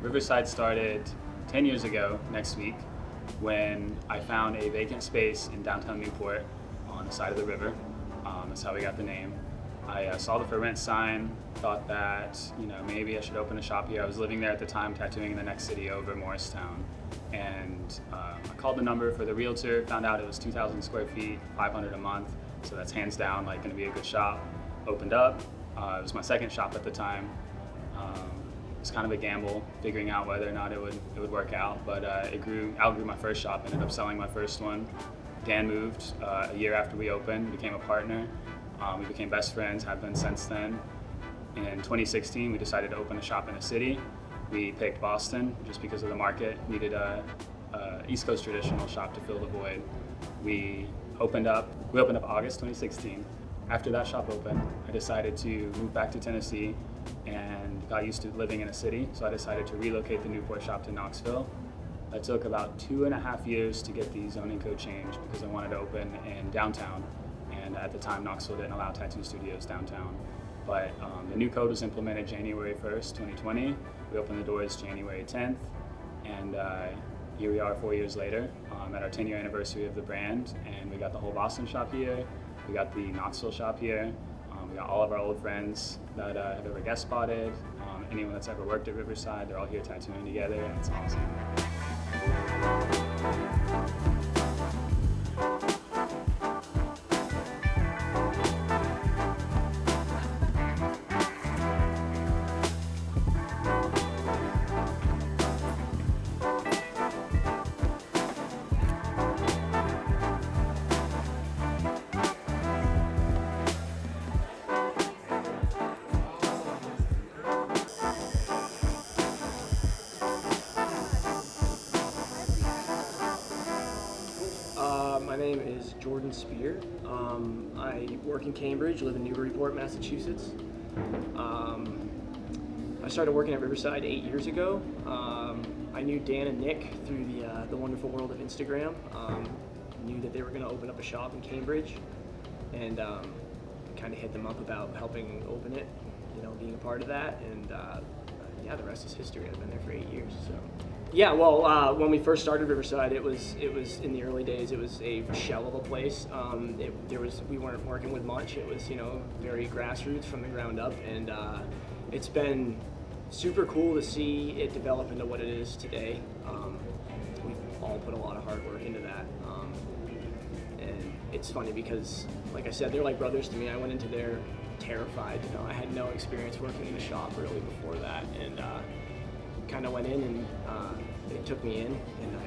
Riverside started 10 years ago next week when I found a vacant space in downtown Newport on the side of the river. That's how we got the name. I saw the for rent sign, thought that maybe I should open a shop here. I was living there at the time, tattooing in the next city over, Morristown. And I called the number for the realtor, found out it was 2,000 square feet, 500 a month. So that's hands down like gonna be a good shop. Opened up, it was my second shop at the time. It was kind of a gamble, figuring out whether or not it would work out, but outgrew my first shop, ended up selling my first one. Dan moved a year after we opened, became a partner. We became best friends, have been since then. In 2016, we decided to open a shop in a city. We picked Boston just because of the market, needed a East Coast traditional shop to fill the void. We opened up August 2016. After that shop opened, I decided to move back to Tennessee and got used to living in a city, so I decided to relocate the Newport shop to Knoxville. It took about 2.5 years to get the zoning code changed because I wanted to open in downtown, and at the time Knoxville didn't allow tattoo studios downtown. But the new code was implemented January 1st, 2020. We opened the doors January 10th, and here we are 4 years later at our 10-year anniversary of the brand, and we got the whole Boston shop here. We got the Knoxville shop here. We got all of our old friends that have ever guest spotted. Anyone that's ever worked at Riverside, they're all here tattooing together, and it's awesome. My name is Jordan Spear. I work in Cambridge, live in Newburyport, Massachusetts. I started working at Riverside 8 years ago. I knew Dan and Nick through the wonderful world of Instagram. Knew that they were going to open up a shop in Cambridge, and kind of hit them up about helping open it, being a part of that, and yeah, the rest is history. I've been there for 8 years. So. Yeah, well, when we first started Riverside, it was in the early days. It was a shell of a place. We weren't working with much. It was very grassroots from the ground up, and it's been super cool to see it develop into what it is today. We've all put a lot of hard work into that, and it's funny because, like I said, they're like brothers to me. I went into there terrified. I had no experience working in a shop really before that, and kind of went in and they took me in, and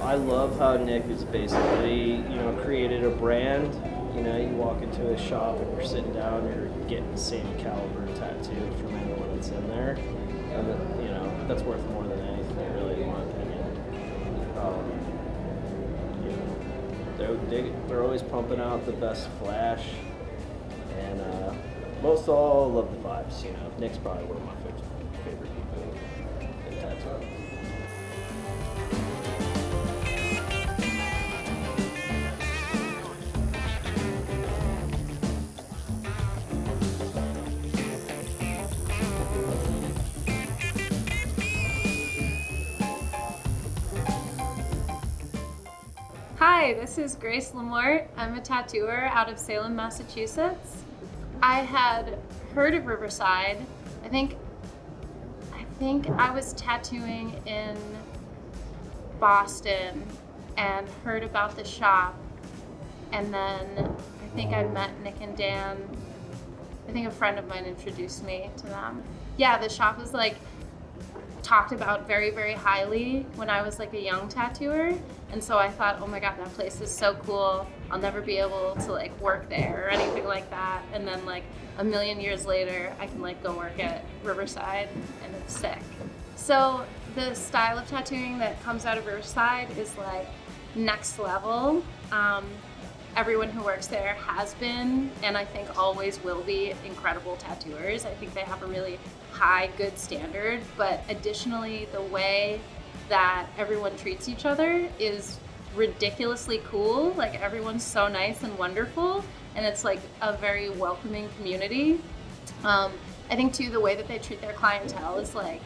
I love how Nick has basically, created a brand. You walk into a shop and you're sitting down, you're getting the same caliber tattoo from anyone that's in there, and that's worth more than anything, really, in my opinion. They're always pumping out the best flash, and most of all, love the vibes. Nick's probably one of my favorite people in tattooing. Hi, this is Grace Lamort. I'm a tattooer out of Salem, Massachusetts. I had heard of Riverside. I think I was tattooing in Boston and heard about the shop, and then I think I met Nick and Dan. I think a friend of mine introduced me to them. Yeah, the shop was talked about very, very highly when I was a young tattooer, and so I thought, oh my god, that place is so cool. I'll never be able to work there or anything like that. And then a million years later, I can go work at Riverside, and it's sick. So the style of tattooing that comes out of Riverside is like next level. Everyone who works there has been, and I think always will be, incredible tattooers. I think they have a really high, good standard, but additionally, the way that everyone treats each other is ridiculously cool. Like, everyone's so nice and wonderful, and it's like a very welcoming community. I think too, the way that they treat their clientele is like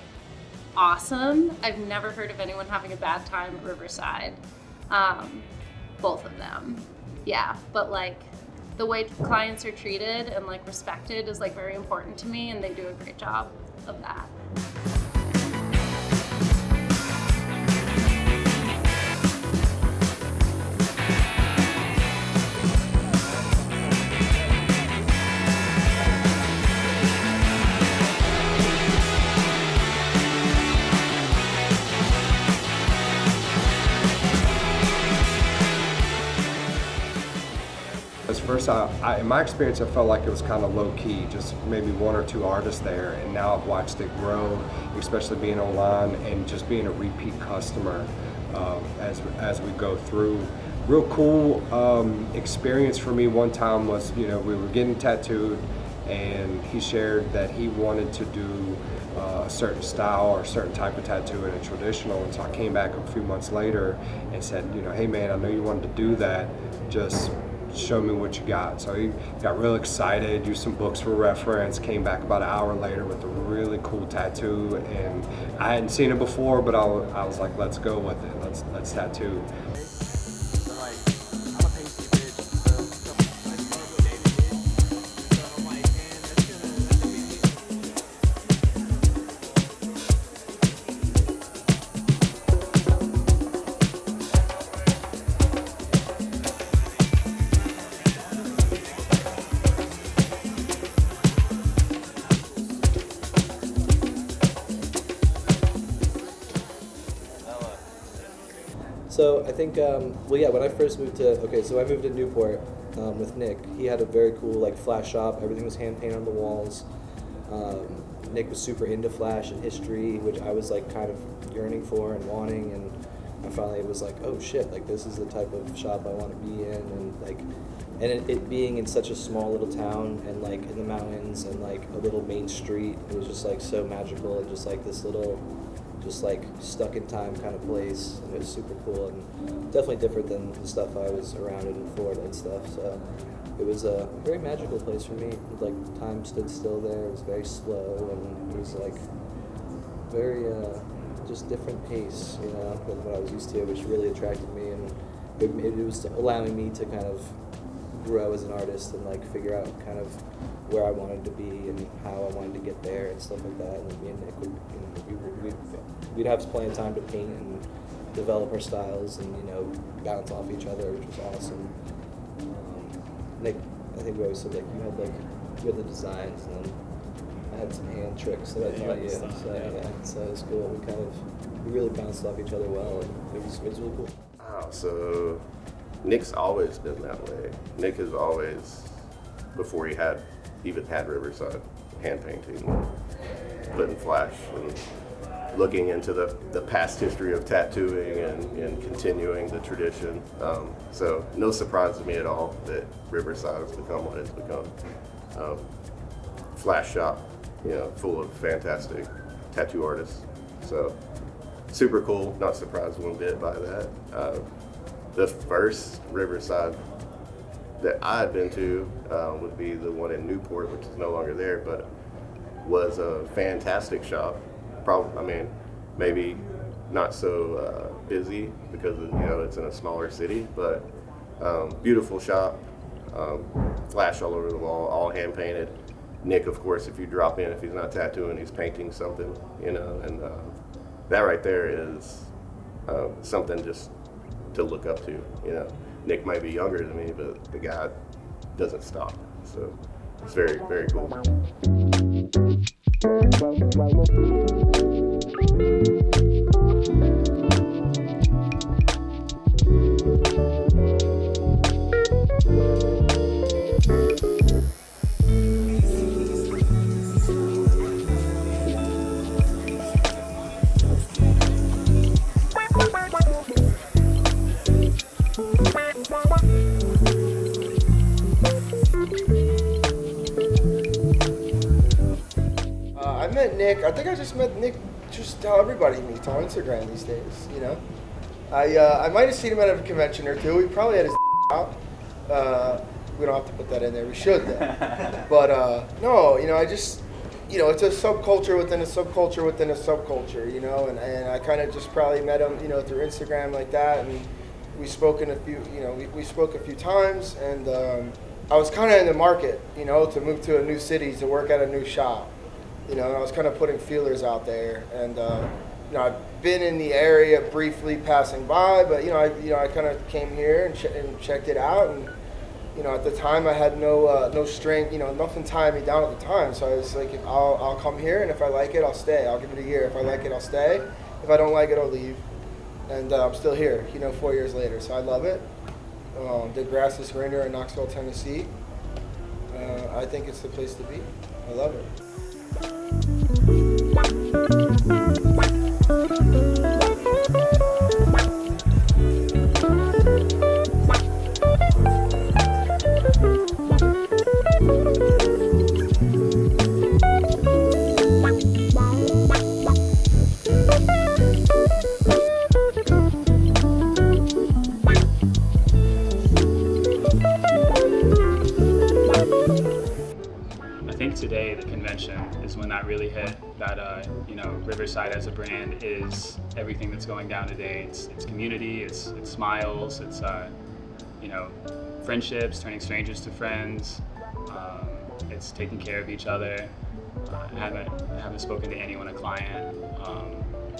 awesome. I've never heard of anyone having a bad time at Riverside. Both of them. Yeah, but like the way clients are treated and like respected is like very important to me, and they do a great job of that. First, in my experience, I felt like it was kind of low-key, just maybe one or two artists there, and now I've watched it grow, especially being online and just being a repeat customer as we go through. Real cool experience for me one time was, we were getting tattooed, and he shared that he wanted to do a certain style or a certain type of tattoo in a traditional, and so I came back a few months later and said, hey man, I know you wanted to do that, just show me what you got. So he got real excited, used some books for reference, came back about an hour later with a really cool tattoo, and I hadn't seen it before, but I was like, let's go with it, let's tattoo. So I think, when I first moved so I moved to Newport with Nick. He had a very cool like flash shop. Everything was hand painted on the walls. Nick was super into Flash and history, which I was like kind of yearning for and wanting, and I finally was like, oh shit, like this is the type of shop I want to be in, and it being in such a small little town and like in the mountains and like a little main street, it was just like so magical and just like this little, just like stuck in time kind of place, and it was super cool and definitely different than the stuff I was around in Florida and stuff. So it was a very magical place for me. Like time stood still there. It was very slow, and it was like very just different pace, than what I was used to, which really attracted me, and it was allowing me to kind of grow as an artist and like figure out kind of where I wanted to be and how I wanted to get there and stuff like that. And then me and Nick we'd have plenty of time to paint and develop our styles and bounce off each other, which was awesome. Nick, I think we always said like you had the designs, and then I had some hand tricks that I taught you. So it was cool. We really bounced off each other well, and it was really cool. Wow, so Nick's always been that way. Nick has always, before he even had Riverside, hand painting, putting Flash, and looking into the past history of tattooing and continuing the tradition. So no surprise to me at all that Riverside has become what it's become. Flash shop, full of fantastic tattoo artists. So super cool, not surprised one bit by that. The first Riverside that I had been to would be the one in Newport, which is no longer there, but was a fantastic shop. Maybe not so busy because it's in a smaller city, but beautiful shop. Flash all over the wall, all hand painted. Nick, of course, if you drop in, if he's not tattooing, he's painting something, and that right there is something just to look up to. Nick might be younger than me, but the guy doesn't stop. So it's very, very cool. Nick. I think I just met Nick just how everybody meets on Instagram these days, you know. I might have seen him at a convention or two. He probably had his out. We don't have to put that in there. We should, though. But, no, you know, I just, you know, it's a subculture within a subculture within a subculture, you know, and I kind of just probably met him, you know, through Instagram like that, and we spoke a few times, and I was kind of in the market, you know, to move to a new city, to work at a new shop, you know, and I was kind of putting feelers out there, and, you know, I've been in the area briefly passing by, but, I kind of came here and checked it out, and, you know, at the time I had no strength, you know, nothing tying me down at the time. So I was like, I'll come here, and if I like it, I'll stay. I'll give it a year. If I like it, I'll stay. If I don't like it, I'll leave. And I'm still here, you know, 4 years later. So I love it. The grass is greener in Knoxville, Tennessee. I think it's the place to be. I love it. Today, the convention is when that really hit, that Riverside as a brand is everything that's going down today. It's community, it's smiles, it's friendships, turning strangers to friends, it's taking care of each other. I haven't spoken to anyone, a client,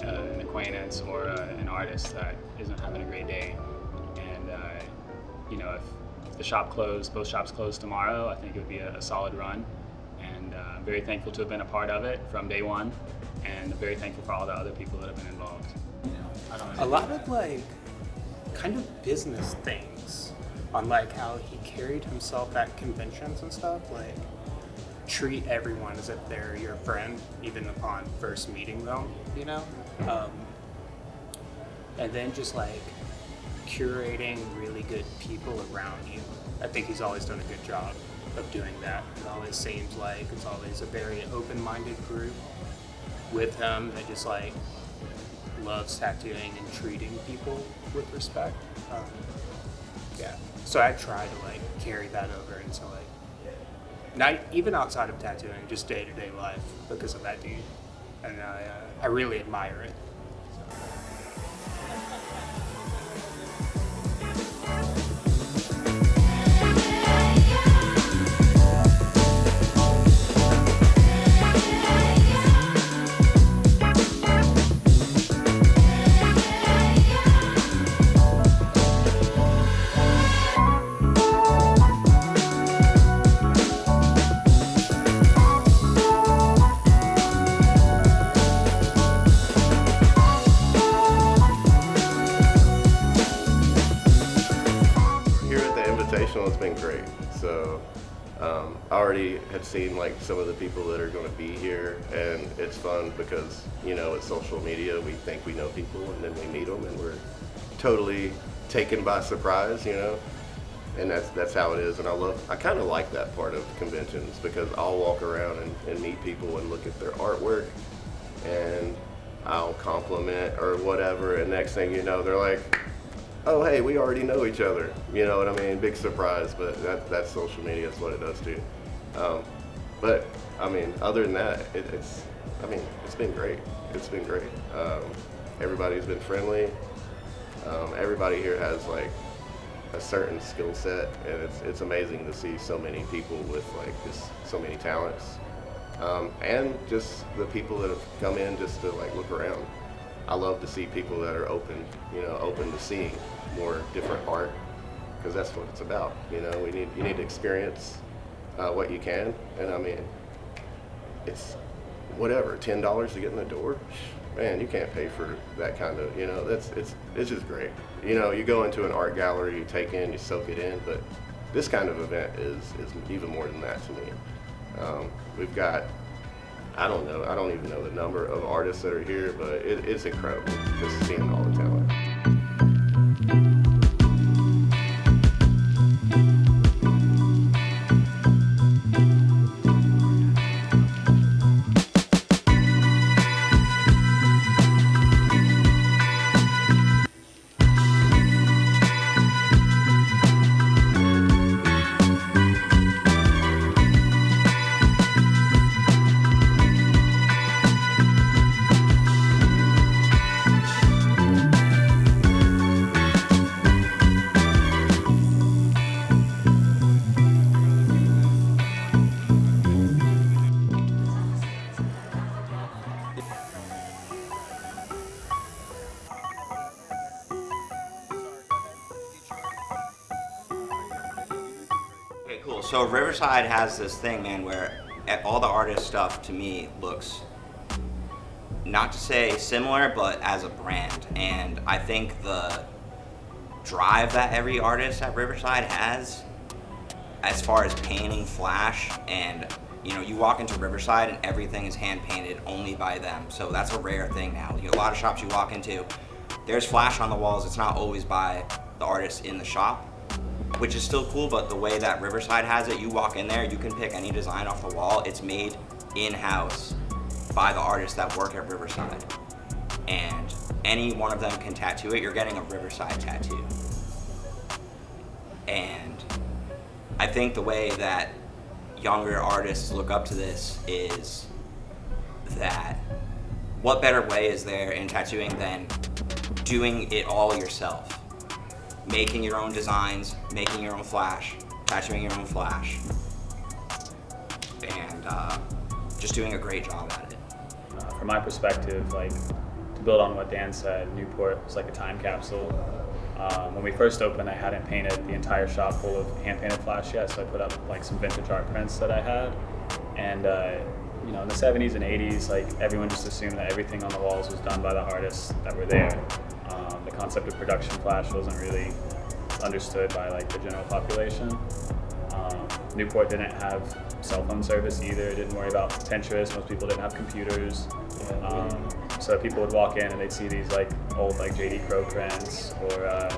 an acquaintance, or an artist that isn't having a great day. And if the shop closed, both shops closed tomorrow, I think it would be a solid run. And I'm very thankful to have been a part of it from day one, and very thankful for all the other people that have been involved. A lot of kind of business things on how he carried himself at conventions and stuff, treat everyone as if they're your friend, even upon first meeting them, you know? And then just curating really good people around you. I think he's always done a good job of doing that. It always seems like it's always a very open-minded group with him that just loves tattooing and treating people with respect. So I try to carry that over into not even outside of tattooing, just day-to-day life because of that dude, and I really admire it. It's been great. So I already had seen some of the people that are going to be here, and it's fun because it's social media. We think we know people, and then we meet them, and we're totally taken by surprise, and that's how it is. And I kind of like that part of conventions because I'll walk around and meet people and look at their artwork, and I'll compliment or whatever, and next thing you know, they're like, oh, hey, we already know each other. You know what I mean? Big surprise, but that's social media. That's what it does too. But I mean, other than that, it's been great. It's been great. Everybody's been friendly. Everybody here has a certain skill set, and it's amazing to see so many people with just so many talents, and just the people that have come in just to look around. I love to see people that are open to seeing more different art, because that's what it's about. You need to experience what you can, and I mean, it's whatever, $10 to get in the door. Man, you can't pay for that kind of, it's just great. You go into an art gallery, you take in, you soak it in, but this kind of event is even more than that to me. We've got, I don't even know the number of artists that are here, but it's incredible just seeing all the talent. So Riverside has this thing, man, where all the artist stuff to me looks, not to say similar, but as a brand. And I think the drive that every artist at Riverside has, as far as painting flash, and you walk into Riverside and everything is hand painted only by them. So that's a rare thing now. A lot of shops you walk into, there's flash on the walls. It's not always by the artist in the shop, which is still cool, but the way that Riverside has it, you walk in there, you can pick any design off the wall. It's made in-house by the artists that work at Riverside. And any one of them can tattoo it. You're getting a Riverside tattoo. And I think the way that younger artists look up to this is that what better way is there in tattooing than doing it all yourself? Making your own designs, making your own flash, tattooing your own flash, and just doing a great job at it. From my perspective, to build on what Dan said, Newport was like a time capsule. When we first opened, I hadn't painted the entire shop full of hand-painted flash yet, so I put up some vintage art prints that I had. And in the 70s and 80s, everyone just assumed that everything on the walls was done by the artists that were there. The concept of production flash wasn't really understood by the general population. Newport didn't have cell phone service either. It didn't worry about Pinterest. Most people didn't have computers. So people would walk in and they'd see these old JD Crow prints or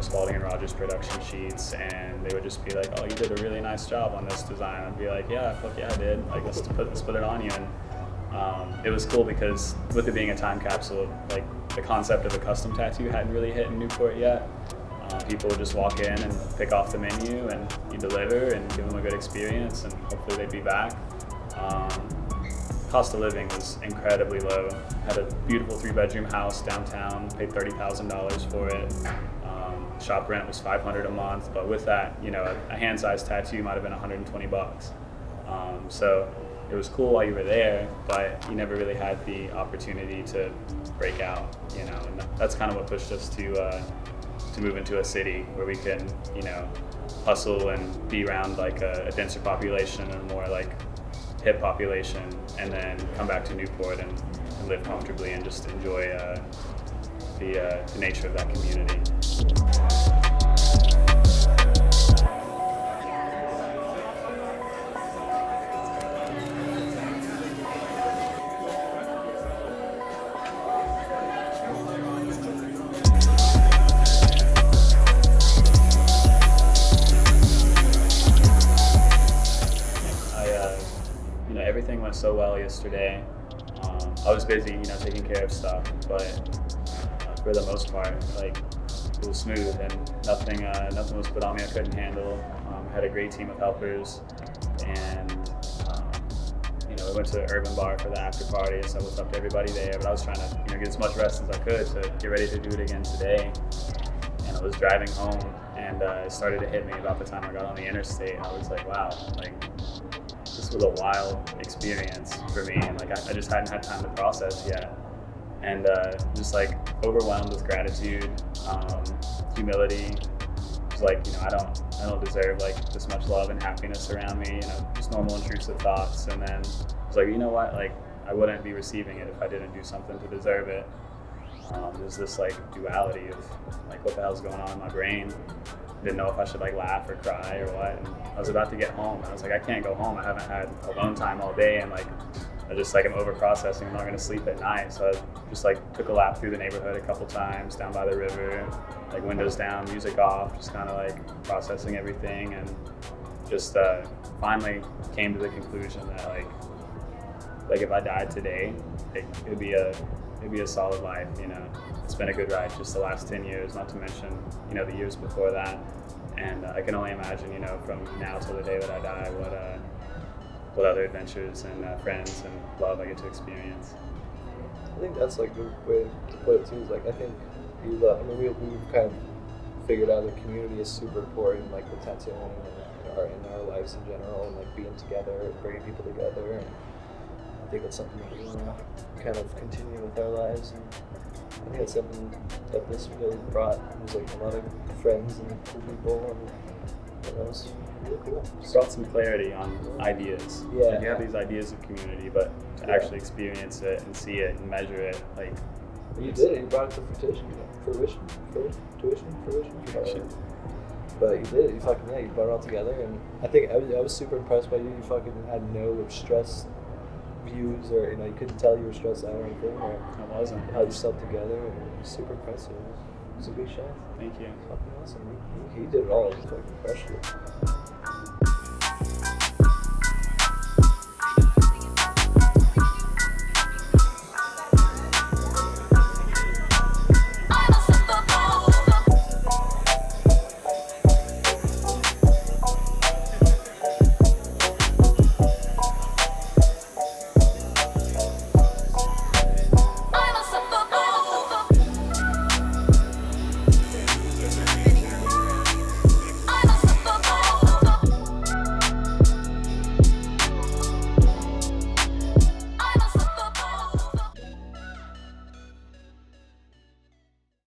Spalding and Rogers production sheets, and they would just be like, "Oh, you did a really nice job on this design." I'd be like, "Yeah, fuck yeah, I did. Let's put it on you." And it was cool because with it being a time capsule, the concept of a custom tattoo hadn't really hit in Newport yet. People would just walk in and pick off the menu, and you deliver and give them a good experience, and hopefully they'd be back. Cost of living was incredibly low. Had a beautiful 3-bedroom house downtown, paid $30,000 for it. Shop rent was $500 a month, but with that, a hand-sized tattoo might have been $120. So it was cool while you were there, but you never really had the opportunity to break out, and that's kind of what pushed us to move into a city where we can, hustle and be around a denser population and more hip population, and then come back to Newport and live comfortably and just enjoy the nature of that community. Everything went so well yesterday. I was busy, taking care of stuff, but for the most part, it was smooth and nothing was put on me I couldn't handle. I had a great team of helpers, and we went to the Urban Bar for the after party, so I was up to everybody there. But I was trying to get as much rest as I could to get ready to do it again today. And I was driving home, and it started to hit me about the time I got on the interstate. And I was like, wow, this was a wild experience for me, and I just hadn't had time to process yet, and just overwhelmed with gratitude, humility. Just I don't deserve this much love and happiness around me, just normal intrusive thoughts. And then I was you know what, I wouldn't be receiving it if I didn't do something to deserve it. There's this duality of what the hell's going on in my brain. Didn't know if I should laugh or cry or what. And I was about to get home, and I was I can't go home. I haven't had alone time all day, and I just I'm over processing. I'm not gonna sleep at night, so I just took a lap through the neighborhood a couple times down by the river, windows down, music off, just kind of processing everything, and just finally came to the conclusion that if I died today, it'd be a solid life. It's been a good ride just the last 10 years, not to mention the years before that. And I can only imagine from now till the day that I die what other adventures and friends and love I get to experience. I think that's a good way to put it too. Is I think we've kind of figured out the community is super important, the tattooing and in our lives in general, and being together, bringing people together. And I think that's something that we want to kind of continue with our lives. And I think that's something that this really brought. It was a lot of friends and cool people, and who knows, Really cool. brought some clarity on ideas. Yeah. Like you have these ideas of community, but to actually experience it and see it and measure it, like You did it. You brought it to fruition. But you did it. You fucking you brought it all together, and I think I was super impressed by you. You fucking had no stress views, or you couldn't tell you were stressed out or anything. Or I wasn't. you held yourself together, and it was super impressive. It was a big shot. Thank you. Fucking awesome. He did it all. He fucking crushed it.